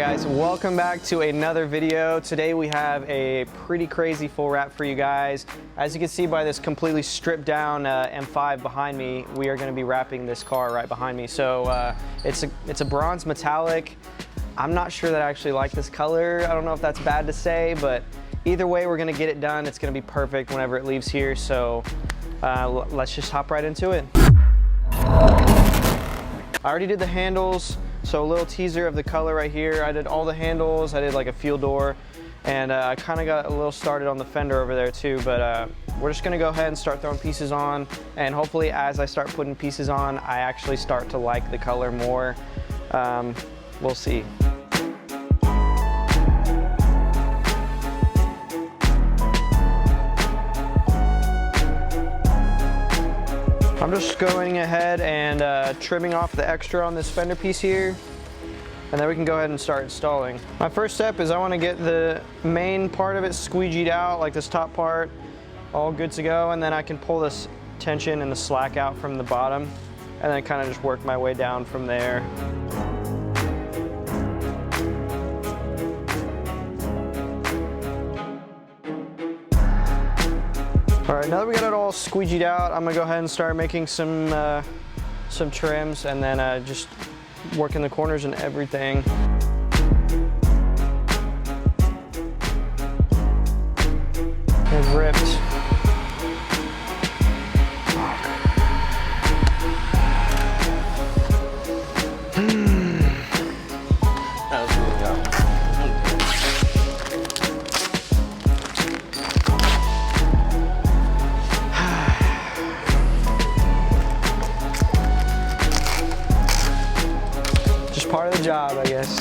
Guys, welcome back to another video. Today we have a pretty crazy full wrap for you guys. As you can see by this completely stripped down M5 behind me, we are going to be wrapping this car right behind me. So it's a bronze metallic. I'm not sure that I actually like this color. I don't know if that's bad to say, but either way we're going to get it done. It's going to be perfect whenever it leaves here. So let's just hop right into it. I already did the handles. So a little teaser of the color right here. I did all the handles, I did like a fuel door, and I kind of got a little started on the fender over there too, but we're just gonna go ahead and start throwing pieces on, and hopefully as I start putting pieces on, I actually start to like the color more. We'll see. I'm just going ahead and trimming off the extra on this fender piece here, and then we can go ahead and start installing. My first step is I want to get the main part of it squeegeed out, like this top part, all good to go, and then I can pull this tension and the slack out from the bottom, and then kind of just work my way down from there. All right, now that we got it all squeegeed out, I'm gonna go ahead and start making some trims, and then just working the corners and everything. It ripped. Part of the job, I guess.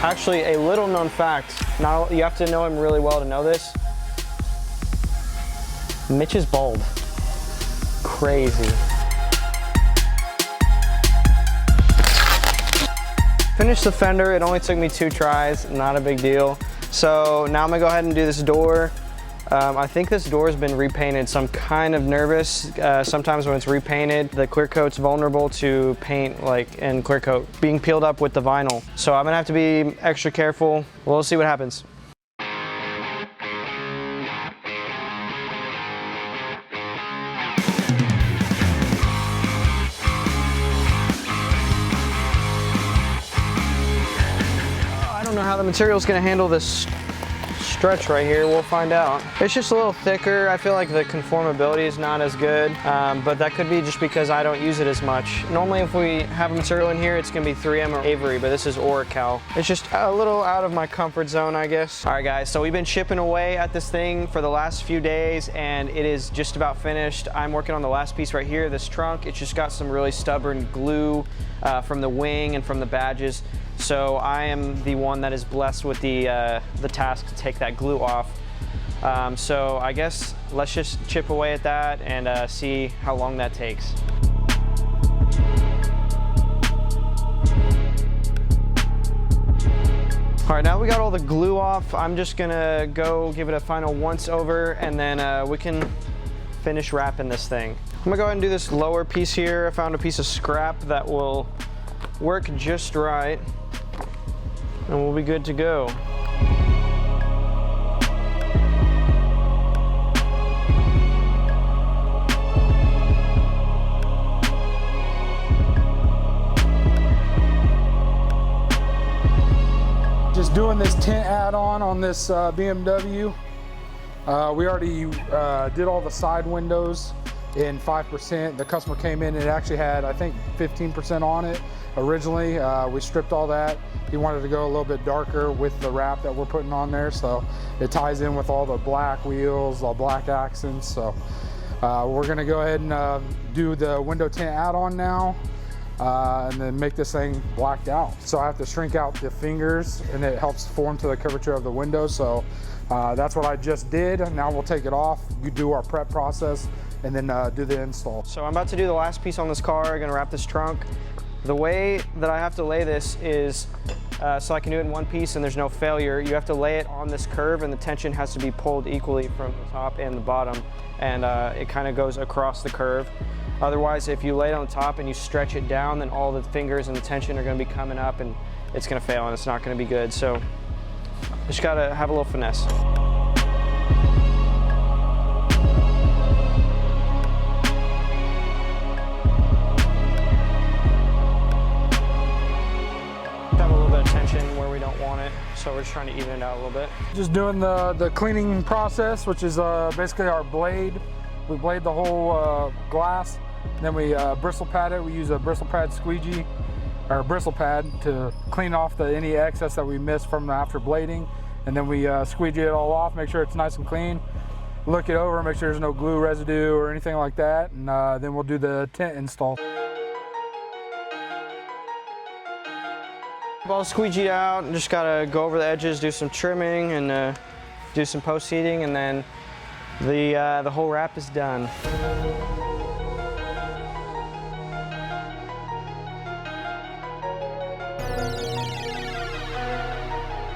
Actually, a little known fact, now you have to know him really well to know this. Mitch is bald. Crazy. Finished the fender, it only took me 2 tries, not a big deal. So now I'm gonna go ahead and do this door. I think this door has been repainted, so I'm kind of nervous. Sometimes when it's repainted, the clear coat's vulnerable to paint and clear coat being peeled up with the vinyl. So I'm gonna have to be extra careful. We'll see what happens. I don't know how the material's gonna handle this stretch right here. We'll find out. It's just a little thicker. I feel like the conformability is not as good, but that could be just because I don't use it as much. Normally if we have a material in here, it's gonna be 3M or Avery, but this is Oracal. It's just a little out of my comfort zone, I guess. All right guys, so we've been chipping away at this thing for the last few days, and it is just about finished. I'm working on the last piece right here, this trunk. It's just got some really stubborn glue from the wing and from the badges. So I am the one that is blessed with the task to take that glue off. So I guess let's just chip away at that and see how long that takes. All right, now we got all the glue off. I'm just gonna go give it a final once over, and then we can finish wrapping this thing. I'm gonna go ahead and do this lower piece here. I found a piece of scrap that will work just right, and we'll be good to go. Just doing this tint add-on on this BMW. We already did all the side windows in 5%. The customer came in and it actually had, I think, 15% on it originally. We stripped all that. He wanted to go a little bit darker with the wrap that we're putting on there, so it ties in with all the black wheels, all black accents. So we're gonna go ahead and do the window tint add-on now, and then make this thing blacked out. So I have to shrink out the fingers, and it helps form to the curvature of the window. So that's what I just did. Now we'll take it off, you do our prep process, and then do the install. So I'm about to do the last piece on this car. I'm gonna wrap this trunk. The way that I have to lay this is so I can do it in one piece and there's no failure. You have to lay it on this curve and the tension has to be pulled equally from the top and the bottom, and it kind of goes across the curve. Otherwise, if you lay it on top and you stretch it down, then all the fingers and the tension are going to be coming up and it's going to fail and it's not going to be good. So just got to have a little finesse. Where we don't want it, so we're just trying to even it out a little bit. Just doing the cleaning process, which is basically our blade. We blade the whole glass, and then we bristle pad it. We use a bristle pad squeegee, or bristle pad, to clean off any excess that we missed from after blading, and then we squeegee it all off, make sure it's nice and clean. Look it over, make sure there's no glue residue or anything like that, and then we'll do the tint install. All squeegeed out, and just gotta go over the edges, do some trimming, and do some post heating, and then the whole wrap is done.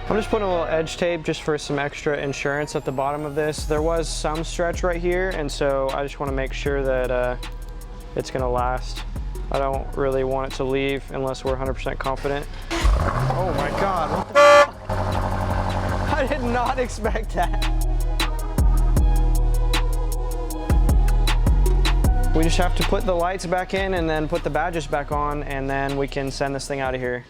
I'm just putting a little edge tape just for some extra insurance at the bottom of this. There was some stretch right here, and so I just want to make sure that it's gonna last. I don't really want it to leave unless we're 100% confident. Oh my God, what the fuck? I did not expect that. We just have to put the lights back in and then put the badges back on, and then we can send this thing out of here.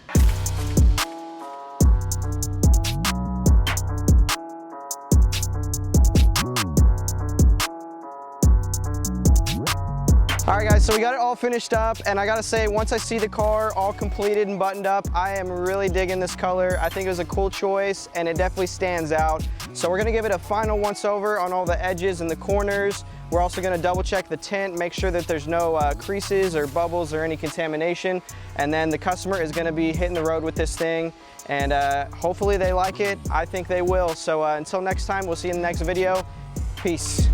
All right guys, so we got it all finished up, and I gotta say, once I see the car all completed and buttoned up, I am really digging this color. I think it was a cool choice and it definitely stands out. So we're gonna give it a final once over on all the edges and the corners. We're also gonna double check the tint, make sure that there's no creases or bubbles or any contamination. And then the customer is gonna be hitting the road with this thing, and hopefully they like it. I think they will. So until next time, we'll see you in the next video. Peace.